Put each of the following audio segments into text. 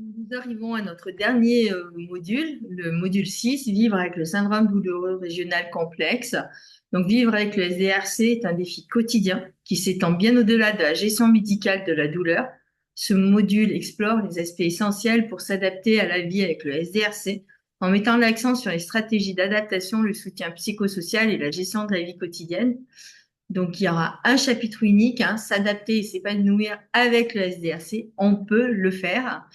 Nous arrivons à notre dernier module, le module 6, vivre avec le syndrome douloureux régional complexe. Donc, vivre avec le SDRC est un défi quotidien qui s'étend bien au-delà de la gestion médicale de la douleur. Ce module explore les aspects essentiels pour s'adapter à la vie avec le SDRC en mettant l'accent sur les stratégies d'adaptation, le soutien psychosocial et la gestion de la vie quotidienne. Donc, il y aura un chapitre unique, hein, s'adapter et s'épanouir avec le SDRC. On peut le faire.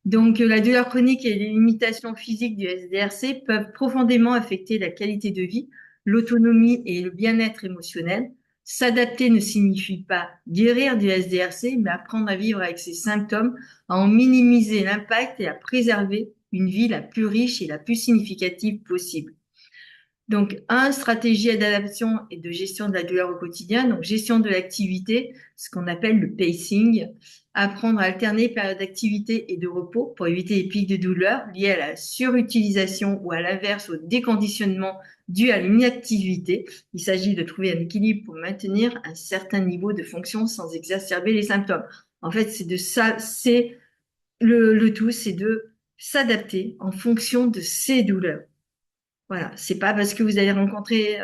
Donc, la douleur chronique et les limitations physiques du SDRC peuvent profondément affecter la qualité de vie, l'autonomie et le bien-être émotionnel. S'adapter ne signifie pas guérir du SDRC, mais apprendre à vivre avec ses symptômes, à en minimiser l'impact et à préserver une vie la plus riche et la plus significative possible. Donc, stratégie d'adaptation et de gestion de la douleur au quotidien. Donc, gestion de l'activité, ce qu'on appelle le pacing. Apprendre à alterner période d'activité et de repos pour éviter les pics de douleur liés à la surutilisation ou à l'inverse au déconditionnement dû à l'inactivité. Il s'agit de trouver un équilibre pour maintenir un certain niveau de fonction sans exacerber les symptômes. En fait, c'est de ça, c'est le tout, c'est de s'adapter en fonction de ces douleurs. Voilà, c'est pas parce que vous allez rencontrer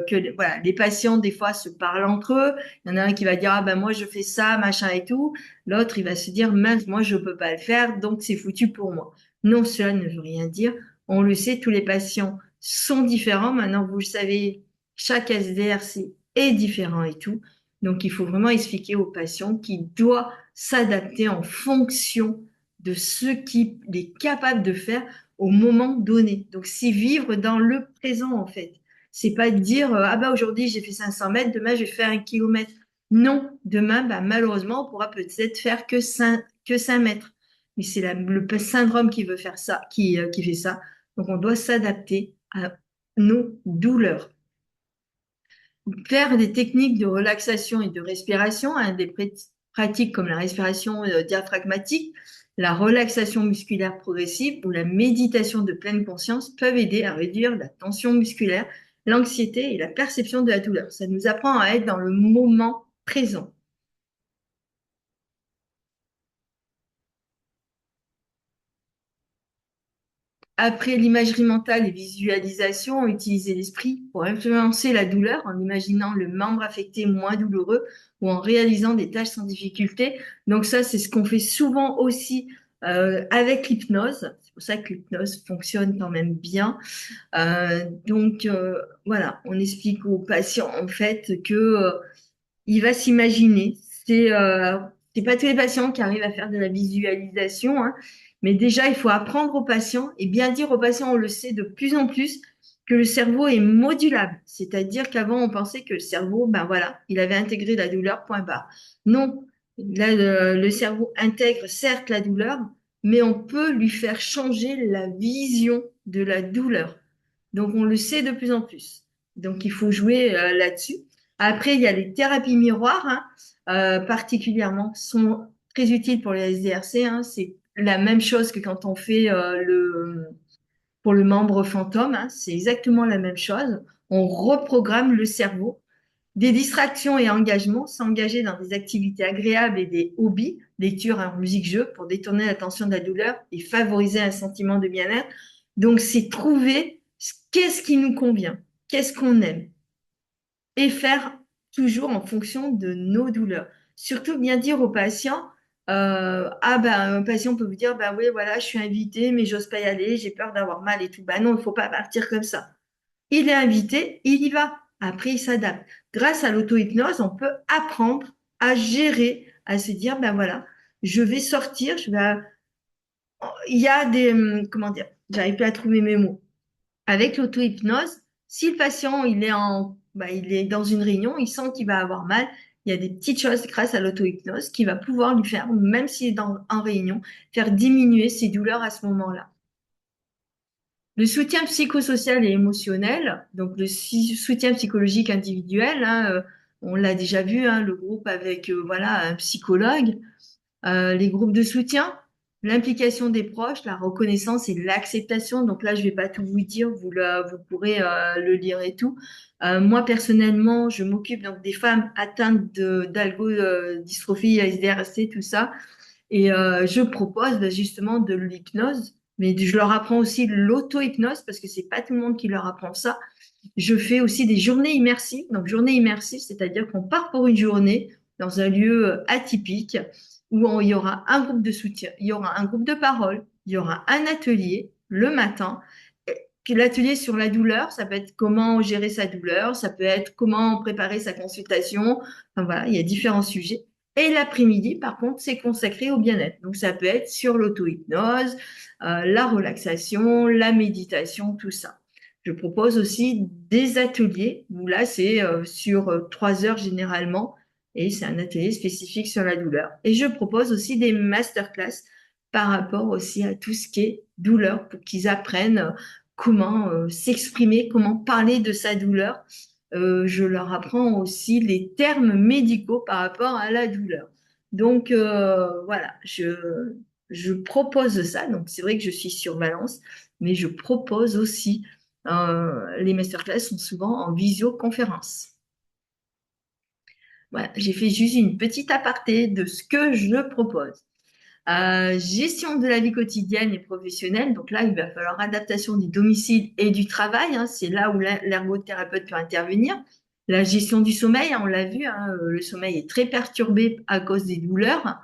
que voilà, les patients des fois se parlent entre eux. Il y en a un qui va dire ah ben moi je fais ça machin et tout. L'autre il va se dire mince moi je peux pas le faire donc c'est foutu pour moi. Non, cela ne veut rien dire. On le sait, tous les patients sont différents. Maintenant vous le savez, chaque SDRC est différent et tout. Donc il faut vraiment expliquer aux patients qu'il doit s'adapter en fonction de ce qu'il est capable de faire au moment donné. Donc, c'est vivre dans le présent, en fait. C'est pas dire, ah bah aujourd'hui j'ai fait 500 mètres, demain je vais faire 1 kilomètre. Non, demain, bah, malheureusement, on pourra peut-être faire que 5 mètres. Mais c'est le syndrome qui veut faire ça, qui fait ça. Donc, on doit s'adapter à nos douleurs. Faire des techniques de relaxation et de respiration, hein, des pratiques comme la respiration diaphragmatique, la relaxation musculaire progressive ou la méditation de pleine conscience peuvent aider à réduire la tension musculaire, l'anxiété et la perception de la douleur. Ça nous apprend à être dans le moment présent. Après l'imagerie mentale et visualisation, utiliser l'esprit pour influencer la douleur en imaginant le membre affecté moins douloureux ou en réalisant des tâches sans difficulté. Donc ça, c'est ce qu'on fait souvent aussi avec l'hypnose. C'est pour ça que l'hypnose fonctionne quand même bien. Voilà, on explique aux patients en fait que il va s'imaginer. C'est pas tous les patients qui arrivent à faire de la visualisation, hein, mais déjà, il faut apprendre aux patients et bien dire aux patients, on le sait de plus en plus, que le cerveau est modulable. C'est-à-dire qu'avant, on pensait que le cerveau, ben voilà, il avait intégré la douleur, point barre. Non, là, le cerveau intègre certes la douleur, mais on peut lui faire changer la vision de la douleur. Donc, on le sait de plus en plus. Donc, il faut jouer là-dessus. Après, il y a les thérapies miroirs, hein, particulièrement, sont très utiles pour les SDRC. Hein. C'est la même chose que quand on fait pour le membre fantôme. Hein. C'est exactement la même chose. On reprogramme le cerveau. Des distractions et engagements, s'engager dans des activités agréables et des hobbies, lecture, art, musique, jeu, pour détourner l'attention de la douleur et favoriser un sentiment de bien-être. Donc, c'est trouver qu'est-ce qui nous convient, qu'est-ce qu'on aime et faire toujours en fonction de nos douleurs. Surtout bien dire aux patients, ah ben un patient peut vous dire, ben oui, voilà, je suis invité, mais j'ose pas y aller, j'ai peur d'avoir mal et tout. Ben non, il faut pas partir comme ça. Il est invité, il y va. Après, il s'adapte. Grâce à l'auto-hypnose, on peut apprendre à gérer, à se dire, ben voilà, je vais sortir, il y a comment dire, j'arrive pas à trouver mes mots. Avec l'auto-hypnose, si le patient il est dans une réunion, il sent qu'il va avoir mal, il y a des petites choses grâce à l'auto-hypnose qui va pouvoir lui faire, même s'il est en réunion, faire diminuer ses douleurs à ce moment-là. Le soutien psychosocial et émotionnel, donc le soutien psychologique individuel, hein, on l'a déjà vu, hein, le groupe avec voilà un psychologue, les groupes de soutien, l'implication des proches, la reconnaissance et l'acceptation. Donc là, je vais pas tout vous dire, vous pourrez le lire et tout. Moi, personnellement, je m'occupe donc des femmes atteintes d'algo dystrophie, SDRC, tout ça. Et je propose justement de l'hypnose, mais je leur apprends aussi l'auto-hypnose parce que c'est pas tout le monde qui leur apprend ça. Je fais aussi des journées immersives. Donc, journée immersive, c'est-à-dire qu'on part pour une journée dans un lieu atypique il y aura un groupe de soutien, il y aura un groupe de parole, il y aura un atelier le matin. Puis l'atelier sur la douleur, ça peut être comment gérer sa douleur, ça peut être comment préparer sa consultation. Enfin voilà, il y a différents sujets. Et l'après-midi, par contre, c'est consacré au bien-être. Donc, ça peut être sur l'auto-hypnose, la relaxation, la méditation, tout ça. Je propose aussi des ateliers où là, c'est sur 3 heures généralement et c'est un atelier spécifique sur la douleur. Et je propose aussi des masterclass par rapport aussi à tout ce qui est douleur pour qu'ils apprennent comment s'exprimer, comment parler de sa douleur. Je leur apprends aussi les termes médicaux par rapport à la douleur. Donc voilà, je propose ça. Donc c'est vrai que je suis sur Valence, mais je propose aussi les masterclass sont souvent en visioconférence. Voilà, j'ai fait juste une petite aparté de ce que je propose. Gestion de la vie quotidienne et professionnelle. Donc là, il va falloir adaptation du domicile et du travail, hein. C'est là où l'ergothérapeute peut intervenir. La gestion du sommeil, hein, on l'a vu, hein, le sommeil est très perturbé à cause des douleurs.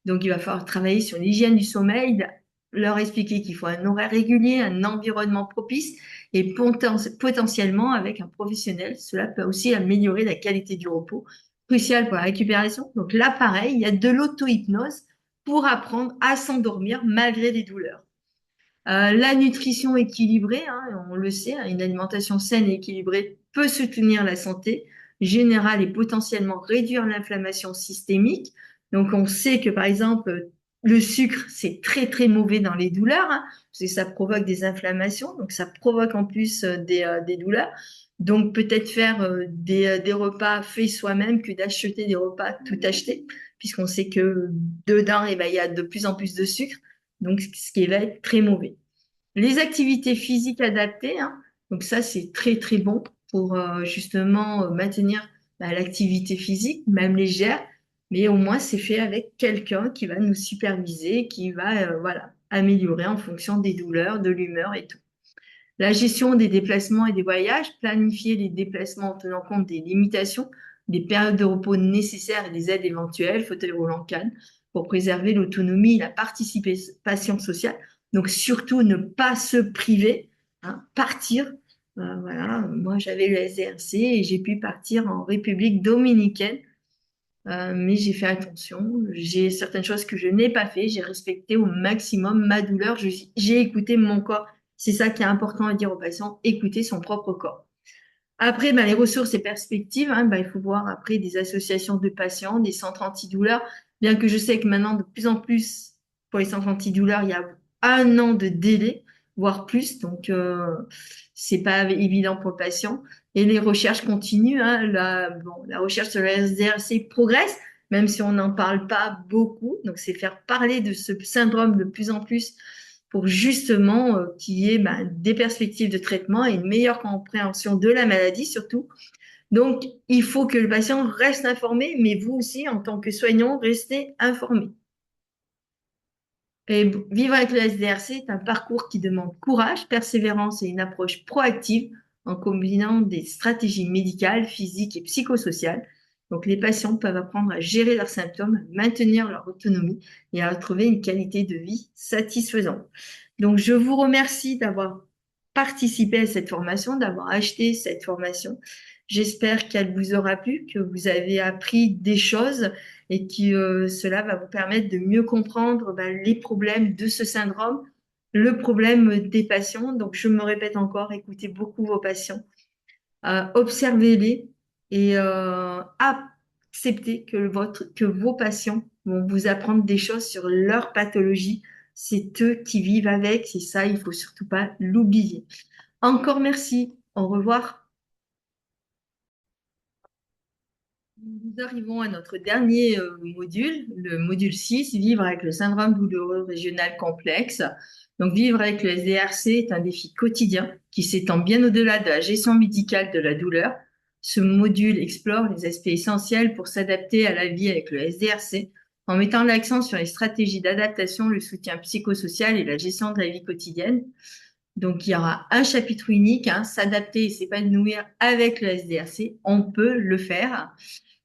Donc, il va falloir travailler sur l'hygiène du sommeil, leur expliquer qu'il faut un horaire régulier, un environnement propice et potentiellement avec un professionnel. Cela peut aussi améliorer la qualité du repos, crucial pour la récupération. Donc là, pareil, il y a de l'auto-hypnose pour apprendre à s'endormir malgré les douleurs. La nutrition équilibrée, hein, on le sait, hein, une alimentation saine et équilibrée peut soutenir la santé générale et potentiellement réduire l'inflammation systémique. Donc, on sait que, par exemple, le sucre, c'est très, très mauvais dans les douleurs, hein, parce que ça provoque des inflammations, donc ça provoque en plus des douleurs. Donc, peut-être faire des repas faits soi-même que d'acheter des repas tout achetés, puisqu'on sait que dedans, eh ben, il y a de plus en plus de sucre, donc ce qui va être très mauvais. Les activités physiques adaptées, hein, donc ça, c'est très, très bon pour justement maintenir l'activité physique, même légère, mais au moins c'est fait avec quelqu'un qui va nous superviser, qui va voilà, améliorer en fonction des douleurs, de l'humeur et tout. La gestion des déplacements et des voyages, planifier les déplacements en tenant compte des limitations, des périodes de repos nécessaires et des aides éventuelles, fauteuil roulant canne, pour préserver l'autonomie et la participation sociale. Donc surtout ne pas se priver, hein, partir. Voilà, moi j'avais le SDRC et j'ai pu partir en République dominicaine, mais j'ai fait attention. J'ai certaines choses que je n'ai pas fait. J'ai respecté au maximum ma douleur. J'ai écouté mon corps. C'est ça qui est important à dire aux patients, écouter son propre corps. Après, les ressources et perspectives, hein, il faut voir après des associations de patients, des centres antidouleurs, bien que je sais que maintenant, de plus en plus, pour les centres antidouleurs, il y a 1 an de délai, voire plus, donc c'est pas évident pour le patient. Et les recherches continuent, hein, la recherche sur le SDRC progresse, même si on n'en parle pas beaucoup, donc c'est faire parler de ce syndrome de plus en plus pour justement qu'il y ait des perspectives de traitement et une meilleure compréhension de la maladie surtout. Donc, il faut que le patient reste informé, mais vous aussi, en tant que soignant, restez informé. Et vivre avec le SDRC est un parcours qui demande courage, persévérance et une approche proactive en combinant des stratégies médicales, physiques et psychosociales. Donc, les patients peuvent apprendre à gérer leurs symptômes, à maintenir leur autonomie et à retrouver une qualité de vie satisfaisante. Donc, je vous remercie d'avoir participé à cette formation, d'avoir acheté cette formation. J'espère qu'elle vous aura plu, que vous avez appris des choses et que cela va vous permettre de mieux comprendre les problèmes de ce syndrome, le problème des patients. Donc, je me répète encore, écoutez beaucoup vos patients, observez-les et acceptez que vos patients vont vous apprendre des choses sur leur pathologie. C'est eux qui vivent avec, c'est ça, il faut surtout pas l'oublier. Encore merci, au revoir. Nous arrivons à notre dernier module, le module 6, vivre avec le syndrome douloureux régional complexe. Donc, vivre avec le SDRC est un défi quotidien qui s'étend bien au-delà de la gestion médicale de la douleur. Ce module explore les aspects essentiels pour s'adapter à la vie avec le SDRC en mettant l'accent sur les stratégies d'adaptation, le soutien psychosocial et la gestion de la vie quotidienne. Donc, il y aura un chapitre unique, hein, s'adapter et s'épanouir avec le SDRC. On peut le faire.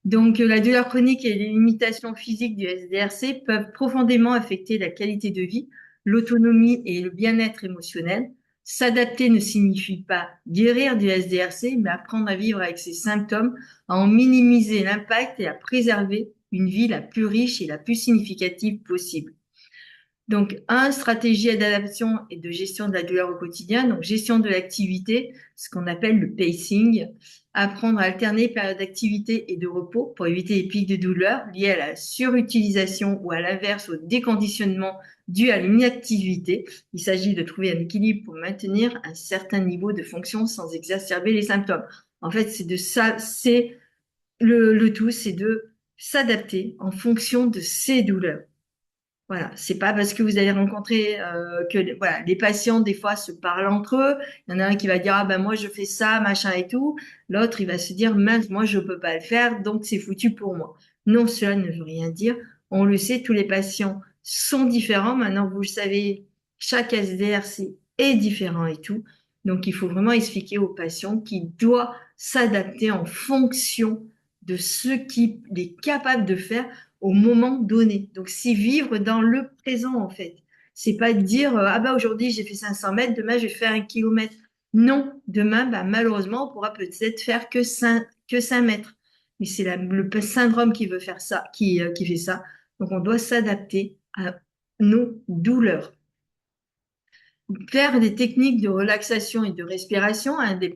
Donc, la douleur chronique et les limitations physiques du SDRC peuvent profondément affecter la qualité de vie, l'autonomie et le bien-être émotionnel. S'adapter ne signifie pas guérir du SDRC, mais apprendre à vivre avec ses symptômes, à en minimiser l'impact et à préserver une vie la plus riche et la plus significative possible. Donc, stratégie d'adaptation et de gestion de la douleur au quotidien. Donc, gestion de l'activité, ce qu'on appelle le pacing. Apprendre à alterner périodes d'activité et de repos pour éviter les pics de douleur liés à la surutilisation ou à l'inverse au déconditionnement dû à l'inactivité. Il s'agit de trouver un équilibre pour maintenir un certain niveau de fonction sans exacerber les symptômes. En fait, c'est de ça, c'est le tout, c'est de s'adapter en fonction de ces douleurs. Voilà, c'est pas parce que vous allez rencontrer que voilà, les patients des fois se parlent entre eux. Il y en a un qui va dire ah ben moi je fais ça, machin et tout. L'autre il va se dire mince moi je peux pas le faire donc c'est foutu pour moi. Non, cela ne veut rien dire. On le sait, tous les patients sont différents. Maintenant vous le savez, chaque SDRC est différent et tout. Donc il faut vraiment expliquer aux patients qu'il doit s'adapter en fonction de ce qu'il est capable de faire au moment donné. Donc, c'est vivre dans le présent, en fait. C'est pas dire, ah bah aujourd'hui j'ai fait 500 mètres, demain je vais faire 1 kilomètre. Non, demain, bah, malheureusement, on pourra peut-être faire que 5 mètres. Mais c'est le syndrome qui veut faire ça, qui fait ça. Donc, on doit s'adapter à nos douleurs. Faire des techniques de relaxation et de respiration, hein, des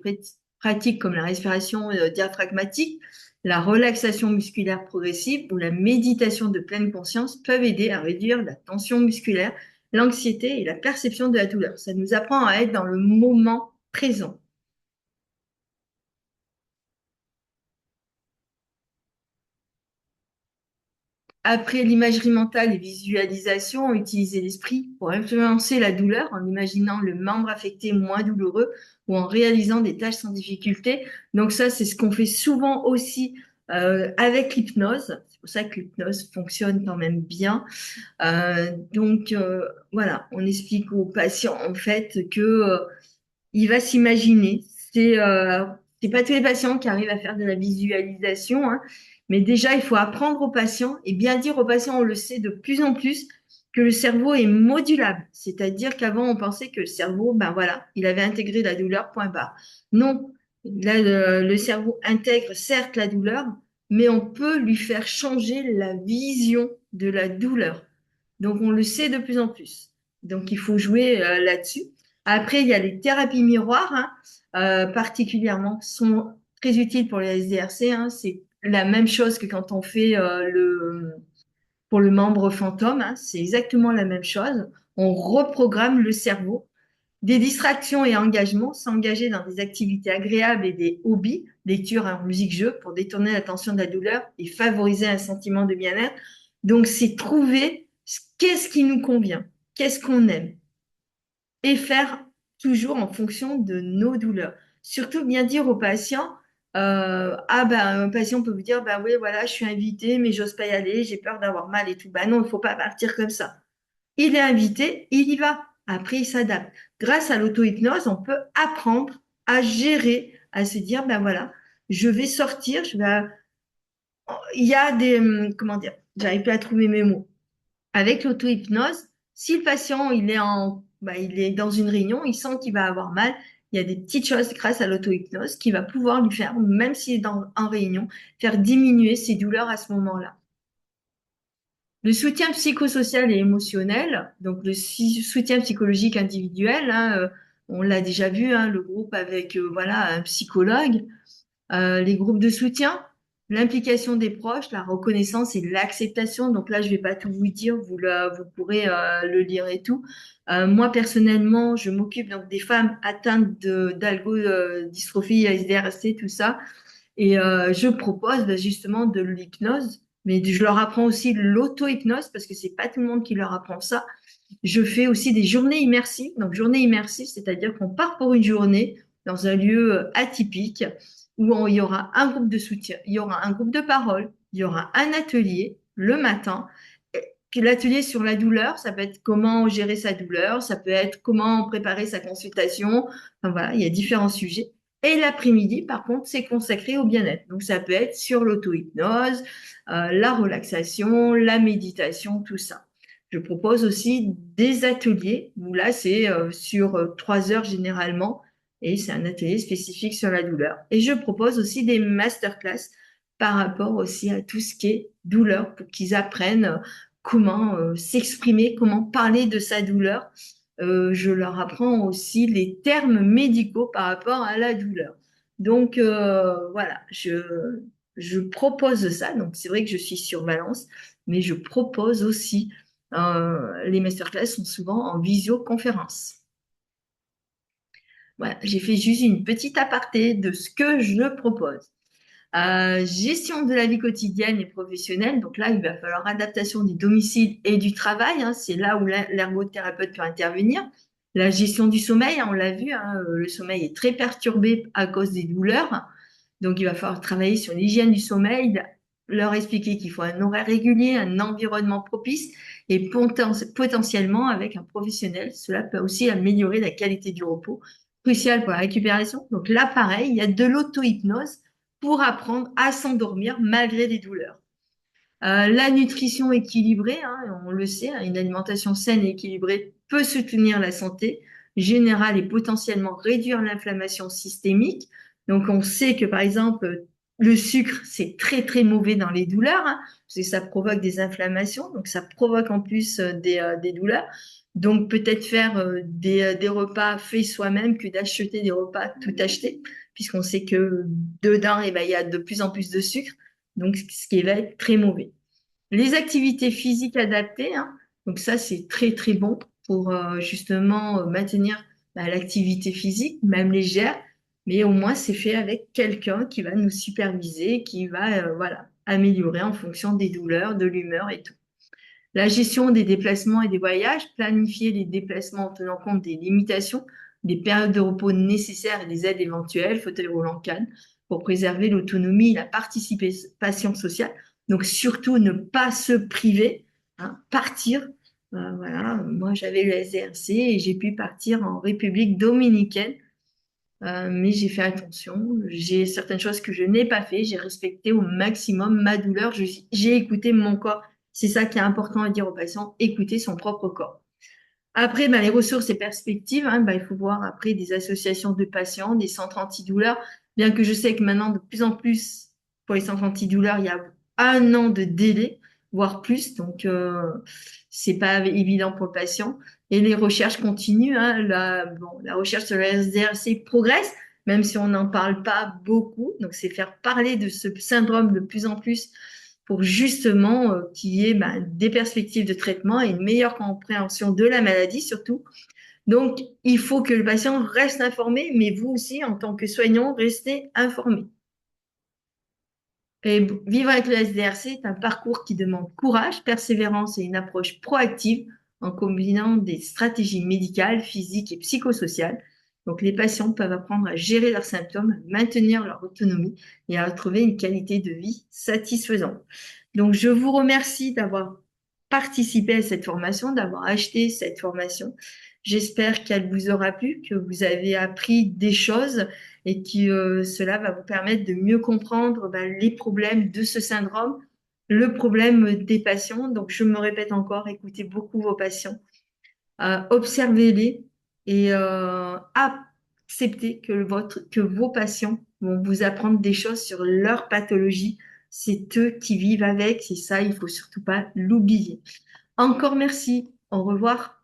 pratiques comme la respiration diaphragmatique, la relaxation musculaire progressive ou la méditation de pleine conscience peuvent aider à réduire la tension musculaire, l'anxiété et la perception de la douleur. Ça nous apprend à être dans le moment présent. Après l'imagerie mentale et visualisation, utiliser l'esprit pour influencer la douleur en imaginant le membre affecté moins douloureux ou en réalisant des tâches sans difficulté. Donc ça, c'est ce qu'on fait souvent aussi avec l'hypnose. C'est pour ça que l'hypnose fonctionne quand même bien. Voilà, on explique au patient en fait que il va s'imaginer. C'est pas tous les patients qui arrivent à faire de la visualisation, hein, mais déjà, il faut apprendre aux patients et bien dire aux patients, on le sait de plus en plus, que le cerveau est modulable. C'est-à-dire qu'avant, on pensait que le cerveau, ben voilà, il avait intégré la douleur, point barre. Non, là, le cerveau intègre certes la douleur, mais on peut lui faire changer la vision de la douleur. Donc, on le sait de plus en plus. Donc, il faut jouer là-dessus. Après, il y a les thérapies miroirs, hein, particulièrement, sont très utiles pour les SDRC. Hein. C'est la même chose que quand on fait pour le membre fantôme. Hein. C'est exactement la même chose. On reprogramme le cerveau. Des distractions et engagements, s'engager dans des activités agréables et des hobbies, lecture, hein, musique, jeu, pour détourner l'attention de la douleur et favoriser un sentiment de bien-être. Donc, c'est trouver qu'est-ce qui nous convient, qu'est-ce qu'on aime et faire toujours en fonction de nos douleurs. Surtout bien dire aux patients, ah ben un patient peut vous dire, bah oui, voilà, je suis invité, mais j'ose pas y aller, j'ai peur d'avoir mal et tout. Ben non, il faut pas partir comme ça. Il est invité, il y va. Après, il s'adapte. Grâce à l'auto-hypnose, on peut apprendre à gérer, à se dire, ben voilà, je vais sortir, il y a comment dire, j'arrive pas à trouver mes mots. Avec l'auto-hypnose, si le patient il est dans une réunion, il sent qu'il va avoir mal, il y a des petites choses grâce à l'auto-hypnose qui va pouvoir lui faire, même s'il est en réunion, faire diminuer ses douleurs à ce moment-là. Le soutien psychosocial et émotionnel, donc le soutien psychologique individuel, hein, on l'a déjà vu, hein, le groupe avec voilà un psychologue. Les groupes de soutien, l'implication des proches, la reconnaissance et l'acceptation. Donc là, je vais pas tout vous dire, vous pourrez le lire et tout. Moi, personnellement, je m'occupe donc des femmes atteintes d'algo-dystrophie, SDRST, tout ça. Et je propose justement de l'hypnose, mais je leur apprends aussi l'auto-hypnose parce que c'est pas tout le monde qui leur apprend ça. Je fais aussi des journées immersives. Donc, journée immersive, c'est-à-dire qu'on part pour une journée dans un lieu atypique où il y aura un groupe de soutien, il y aura un groupe de parole, il y aura un atelier le matin l'atelier sur la douleur, ça peut être comment gérer sa douleur, ça peut être comment préparer sa consultation. Enfin, voilà, il y a différents sujets. Et l'après-midi, par contre, c'est consacré au bien-être. Donc, ça peut être sur l'auto-hypnose, la relaxation, la méditation, tout ça. Je propose aussi des ateliers où là, c'est sur 3 heures généralement et c'est un atelier spécifique sur la douleur. Et je propose aussi des masterclass par rapport aussi à tout ce qui est douleur pour qu'ils apprennent comment s'exprimer, comment parler de sa douleur. Je leur apprends aussi les termes médicaux par rapport à la douleur. Donc voilà, je propose ça. Donc c'est vrai que je suis sur Valence, mais je propose aussi, les masterclass sont souvent en visioconférence. Voilà, j'ai fait juste une petite aparté de ce que je propose. Gestion de la vie quotidienne et professionnelle. Donc là, il va falloir adaptation du domicile et du travail, hein. C'est là où l'ergothérapeute peut intervenir. La gestion du sommeil, hein, on l'a vu, hein, le sommeil est très perturbé à cause des douleurs. Donc, il va falloir travailler sur l'hygiène du sommeil, leur expliquer qu'il faut un horaire régulier, un environnement propice et potentiellement avec un professionnel. Cela peut aussi améliorer la qualité du repos, crucial pour la récupération. Donc là, pareil, il y a de l'auto-hypnose pour apprendre à s'endormir malgré des douleurs. La nutrition équilibrée, hein, on le sait, hein, une alimentation saine et équilibrée peut soutenir la santé générale et potentiellement réduire l'inflammation systémique. Donc, on sait que, par exemple, le sucre, c'est très, très mauvais dans les douleurs, hein, parce que ça provoque des inflammations, donc ça provoque en plus des douleurs. Donc, peut-être faire des repas faits soi-même que d'acheter des repas tout achetés, puisqu'on sait que dedans, eh ben, il y a de plus en plus de sucre, donc ce qui va être très mauvais. Les activités physiques adaptées, hein, donc ça, c'est très, très bon pour justement maintenir l'activité physique, même légère, mais au moins c'est fait avec quelqu'un qui va nous superviser, qui va voilà, améliorer en fonction des douleurs, de l'humeur et tout. La gestion des déplacements et des voyages, planifier les déplacements en tenant compte des limitations, des périodes de repos nécessaires et des aides éventuelles, fauteuil roulant canne, pour préserver l'autonomie et la participation sociale. Donc surtout ne pas se priver, hein, partir. Voilà, moi j'avais le SDRC et j'ai pu partir en République dominicaine, mais j'ai fait attention. J'ai certaines choses que je n'ai pas fait. J'ai respecté au maximum ma douleur. J'ai écouté mon corps. C'est ça qui est important à dire aux patients, écouter son propre corps. Après, les ressources et perspectives, hein, il faut voir après des associations de patients, des centres antidouleurs, bien que je sais que maintenant, de plus en plus, pour les centres antidouleurs, il y a 1 an de délai, voire plus, donc c'est pas évident pour le patient. Et les recherches continuent, hein, la recherche sur le SDRC progresse, même si on n'en parle pas beaucoup, donc c'est faire parler de ce syndrome de plus en plus pour justement qu'il y ait des perspectives de traitement et une meilleure compréhension de la maladie surtout. Donc, il faut que le patient reste informé, mais vous aussi, en tant que soignant, restez informé. Et vivre avec le SDRC est un parcours qui demande courage, persévérance et une approche proactive en combinant des stratégies médicales, physiques et psychosociales. Donc, les patients peuvent apprendre à gérer leurs symptômes, à maintenir leur autonomie et à retrouver une qualité de vie satisfaisante. Donc, je vous remercie d'avoir participé à cette formation, d'avoir acheté cette formation. J'espère qu'elle vous aura plu, que vous avez appris des choses et que cela va vous permettre de mieux comprendre les problèmes de ce syndrome, le problème des patients. Donc, je me répète encore, écoutez beaucoup vos patients, observez-les et acceptez que vos patients vont vous apprendre des choses sur leur pathologie. C'est eux qui vivent avec, c'est ça, il faut surtout pas l'oublier. Encore merci, au revoir.